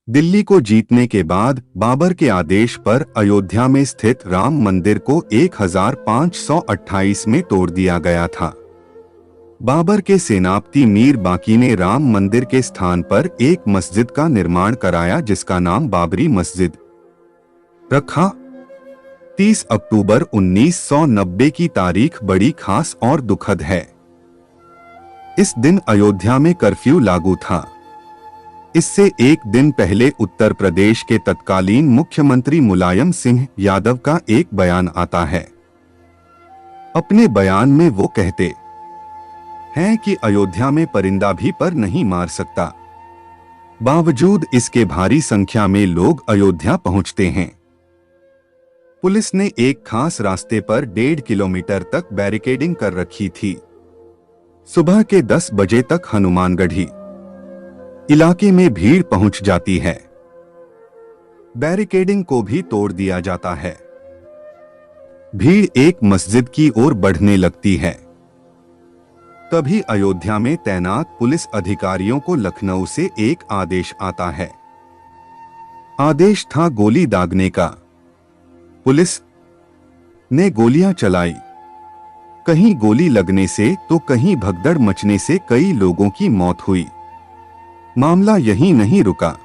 दिल्ली को जीतने के बाद बाबर के आदेश पर अयोध्या में स्थित राम मंदिर को 1528 में तोड़ दिया गया था। बाबर के सेनापति मीर बाकी ने राम मंदिर के स्थान पर एक मस्जिद का निर्माण कराया जिसका नाम बाबरी मस्जिद रखा। 30 अक्टूबर 1990 की तारीख बड़ी खास और दुखद है। इस दिन अयोध्या में कर्फ्यू लागू था। इससे एक दिन पहले उत्तर प्रदेश के तत्कालीन मुख्यमंत्री मुलायम सिंह यादव का एक बयान आता है। अपने बयान में वो कहते हैं कि अयोध्या में परिंदा भी पर नहीं मार सकता। बावजूद इसके भारी संख्या में लोग अयोध्या पहुंचते हैं। पुलिस ने एक खास रास्ते पर 1.5 किलोमीटर तक बैरिकेडिंग कर रखी थी। सुबह के 10 बजे तक हनुमानगढ़ी इलाके में भीड़ पहुंच जाती है। बैरिकेडिंग को भी तोड़ दिया जाता है। भीड़ एक मस्जिद की ओर बढ़ने लगती है। तभी अयोध्या में तैनात पुलिस अधिकारियों को लखनऊ से एक आदेश आता है। आदेश था गोली दागने का। पुलिस ने गोलियां चलाई। कहीं गोली लगने से तो कहीं भगदड़ मचने से कई लोगों की मौत हुई। मामला यहीं नहीं रुका।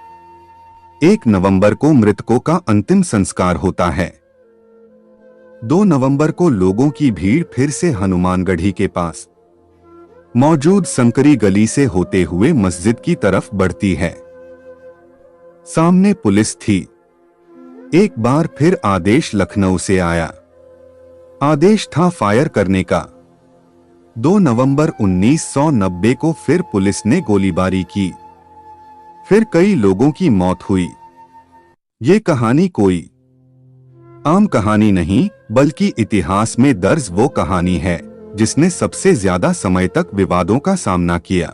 1 नवंबर को मृतकों का अंतिम संस्कार होता है। 2 नवंबर को लोगों की भीड़ फिर से हनुमानगढ़ी के पास मौजूद संकरी गली से होते हुए मस्जिद की तरफ बढ़ती है। सामने पुलिस थी। एक बार फिर आदेश लखनऊ से आया। आदेश था फायर करने का। 2 नवंबर 1990 को फिर पुलिस ने गोलीबारी की। फिर कई लोगों की मौत हुई। ये कहानी कोई आम कहानी नहीं बल्कि इतिहास में दर्ज वो कहानी है जिसने सबसे ज्यादा समय तक विवादों का सामना किया,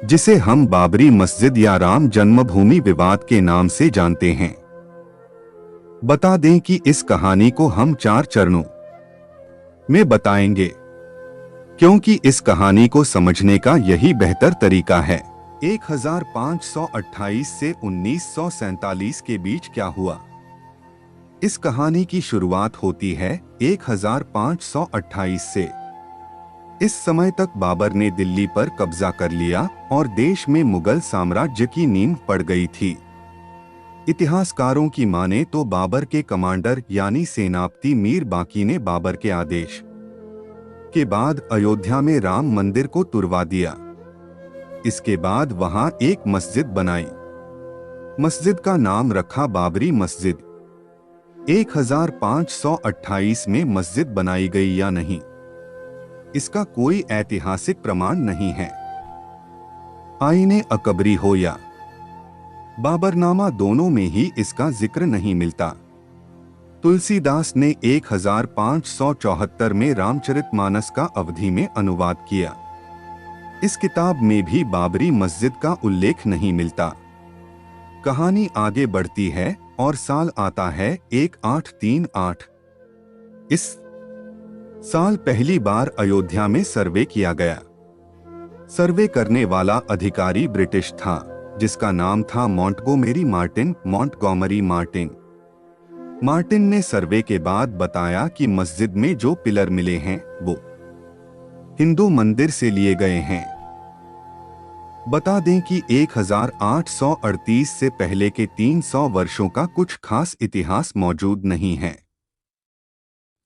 जिसे हम बाबरी मस्जिद या राम जन्मभूमि विवाद के नाम से जानते हैं। बता दें कि इस कहानी को हम 4 चरणों में बताएंगे, क्योंकि इस कहानी को समझने का यही बेहतर तरीका है। 1528 से 1947 के बीच क्या हुआ? इस कहानी की शुरुआत होती है 1528 से। इस समय तक बाबर ने दिल्ली पर कब्जा कर लिया और देश में मुगल साम्राज्य की नींव पड़ गई थी। इतिहासकारों की माने तो बाबर के कमांडर यानी सेनापति मीर बाकी ने बाबर के आदेश के बाद अयोध्या में राम मंदिर को तुड़वा दिया। इसके बाद वहां एक मस्जिद बनाई। मस्जिद का नाम रखा बाबरी मस्जिद। 1528 में मस्जिद बनाई गई या नहीं, इसका कोई ऐतिहासिक प्रमाण नहीं है। आईने अकबरी हो या बाबरनामा, दोनों में ही इसका जिक्र नहीं मिलता। तुलसीदास ने 1574 में रामचरितमानस का अवधी में अनुवाद किया। इस किताब में भी बाबरी मस्जिद का उल्लेख नहीं मिलता। कहानी आगे बढ़ती है और साल आता है 1838। इस साल पहली बार अयोध्या में सर्वे किया गया। सर्वे करने वाला अधिकारी ब्रिटिश था, जिसका नाम था मॉन्टगोमेरी मार्टिन। मार्टिन ने सर्वे के बाद बताया कि मस्जिद में जो पिलर मिले हैं वो हिंदू मंदिर से लिए गए हैं। बता दें कि 1838 से पहले के 300 वर्षों का कुछ खास इतिहास मौजूद नहीं है।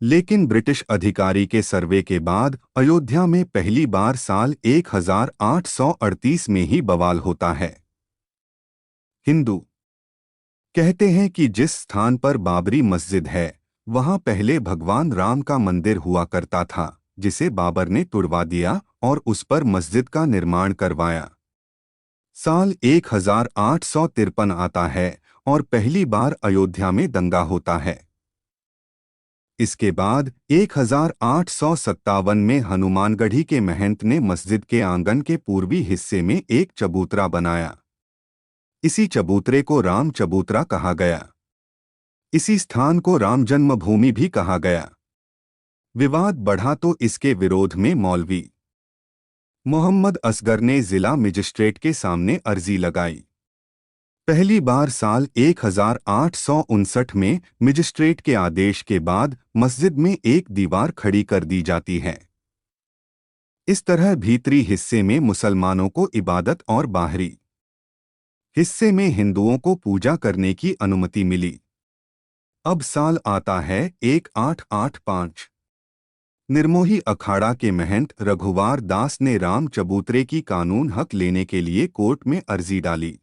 लेकिन ब्रिटिश अधिकारी के सर्वे के बाद अयोध्या में पहली बार साल 1838 में ही बवाल होता है। हिंदू कहते हैं कि जिस स्थान पर बाबरी मस्जिद है वहां पहले भगवान राम का मंदिर हुआ करता था, जिसे बाबर ने तुड़वा दिया और उस पर मस्जिद का निर्माण करवाया। साल 1853 आता है और पहली बार अयोध्या में दंगा होता है। इसके बाद 1857 में हनुमानगढ़ी के महंत ने मस्जिद के आंगन के पूर्वी हिस्से में एक चबूतरा बनाया। इसी चबूतरे को राम चबूतरा कहा गया। इसी स्थान को राम जन्मभूमि भी कहा गया। विवाद बढ़ा तो इसके विरोध में मौलवी मोहम्मद असगर ने जिला मजिस्ट्रेट के सामने अर्जी लगाई। पहली बार साल 1859 में मजिस्ट्रेट के आदेश के बाद मस्जिद में एक दीवार खड़ी कर दी जाती है। इस तरह भीतरी हिस्से में मुसलमानों को इबादत और बाहरी हिस्से में हिंदुओं को पूजा करने की अनुमति मिली। अब साल आता है 1885। निर्मोही अखाड़ा के महंत रघुवार दास ने राम चबूतरे की कानून हक लेने के लिए कोर्ट में अर्जी डाली।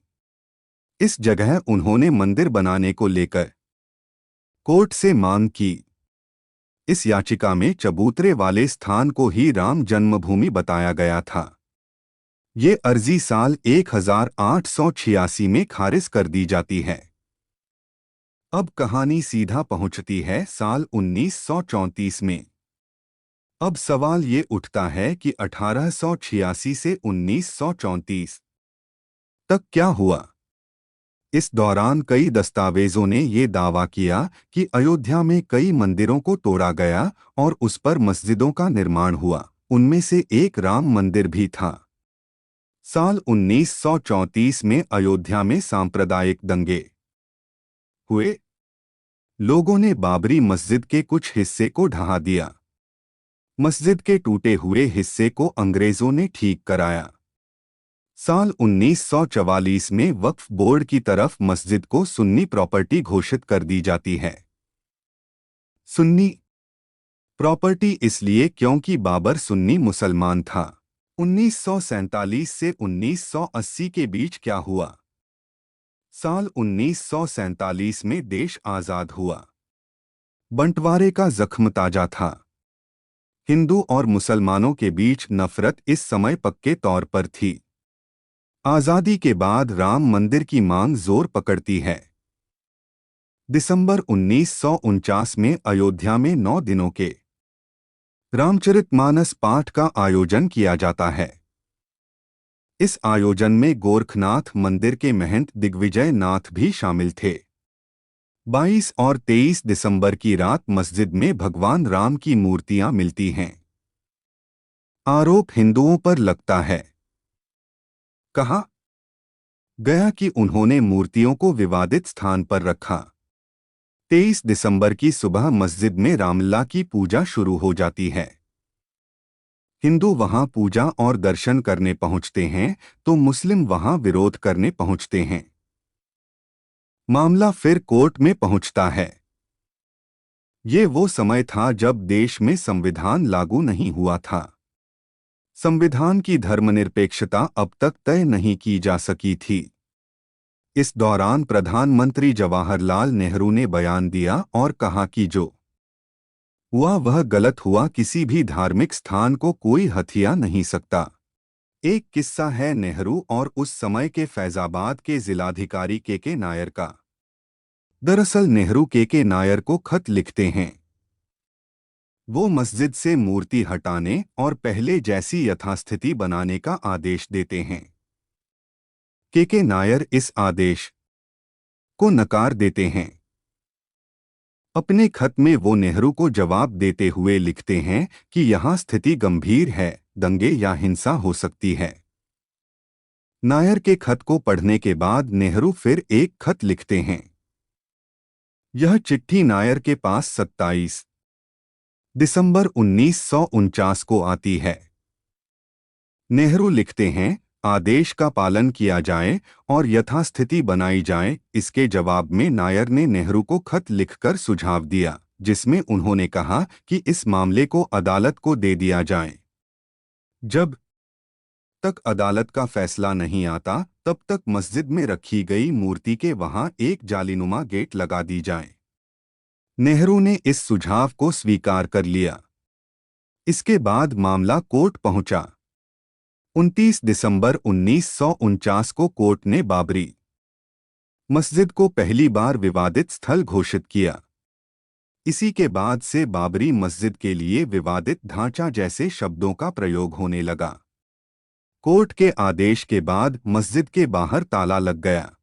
इस जगह उन्होंने मंदिर बनाने को लेकर कोर्ट से मांग की। इस याचिका में चबूतरे वाले स्थान को ही राम जन्मभूमि बताया गया था। ये अर्जी साल 1886 में खारिज कर दी जाती है। अब कहानी सीधा पहुंचती है साल 1934 में। अब सवाल ये उठता है कि 1886 से 1934 तक क्या हुआ। इस दौरान कई दस्तावेजों ने ये दावा किया कि अयोध्या में कई मंदिरों को तोड़ा गया और उस पर मस्जिदों का निर्माण हुआ। उनमें से एक राम मंदिर भी था। साल 1934 में अयोध्या में सांप्रदायिक दंगे हुए। लोगों ने बाबरी मस्जिद के कुछ हिस्से को ढहा दिया। मस्जिद के टूटे हुए हिस्से को अंग्रेजों ने ठीक कराया। साल 1944 में वक्फ बोर्ड की तरफ मस्जिद को सुन्नी प्रॉपर्टी घोषित कर दी जाती है। सुन्नी प्रॉपर्टी इसलिए क्योंकि बाबर सुन्नी मुसलमान था। 1947 से 1980 के बीच क्या हुआ? साल 1947 में देश आजाद हुआ। बंटवारे का जख्म ताजा था। हिंदू और मुसलमानों के बीच नफरत इस समय पक्के तौर पर थी। आजादी के बाद राम मंदिर की मांग जोर पकड़ती है। दिसंबर 1949 में अयोध्या में 9 दिनों के रामचरितमानस पाठ का आयोजन किया जाता है। इस आयोजन में गोरखनाथ मंदिर के महंत दिग्विजय नाथ भी शामिल थे। 22 और 23 दिसंबर की रात मस्जिद में भगवान राम की मूर्तियां मिलती हैं। आरोप हिंदुओं पर लगता है। कहा गया कि उन्होंने मूर्तियों को विवादित स्थान पर रखा। 23 दिसंबर की सुबह मस्जिद में रामलला की पूजा शुरू हो जाती है। हिंदू वहां पूजा और दर्शन करने पहुंचते हैं तो मुस्लिम वहां विरोध करने पहुंचते हैं। मामला फिर कोर्ट में पहुंचता है। ये वो समय था जब देश में संविधान लागू नहीं हुआ था। संविधान की धर्मनिरपेक्षता अब तक तय नहीं की जा सकी थी। इस दौरान प्रधानमंत्री जवाहरलाल नेहरू ने बयान दिया और कहा कि जो हुआ वह गलत हुआ, किसी भी धार्मिक स्थान को कोई हथिया नहीं सकता। एक किस्सा है नेहरू और उस समय के फैजाबाद के जिलाधिकारी के नायर का। दरअसल नेहरू के नायर को खत लिखते हैं। वो मस्जिद से मूर्ति हटाने और पहले जैसी यथास्थिति बनाने का आदेश देते हैं। के नायर इस आदेश को नकार देते हैं। अपने खत में वो नेहरू को जवाब देते हुए लिखते हैं कि यहाँ स्थिति गंभीर है, दंगे या हिंसा हो सकती है। नायर के खत को पढ़ने के बाद नेहरू फिर एक खत लिखते हैं। यह चिट्ठी नायर के पास 27 दिसंबर 1949 को आती है। नेहरू लिखते हैं, आदेश का पालन किया जाए और यथास्थिति बनाई जाए। इसके जवाब में नायर ने नेहरू को खत लिखकर सुझाव दिया, जिसमें उन्होंने कहा कि इस मामले को अदालत को दे दिया जाए। जब तक अदालत का फैसला नहीं आता तब तक मस्जिद में रखी गई मूर्ति के वहां एक जालीनुमा गेट लगा दी जाए। नेहरू ने इस सुझाव को स्वीकार कर लिया। इसके बाद मामला कोर्ट पहुंचा। 29 दिसंबर 1949 को कोर्ट ने बाबरी मस्जिद को पहली बार विवादित स्थल घोषित किया। इसी के बाद से बाबरी मस्जिद के लिए विवादित ढांचा जैसे शब्दों का प्रयोग होने लगा। कोर्ट के आदेश के बाद मस्जिद के बाहर ताला लग गया।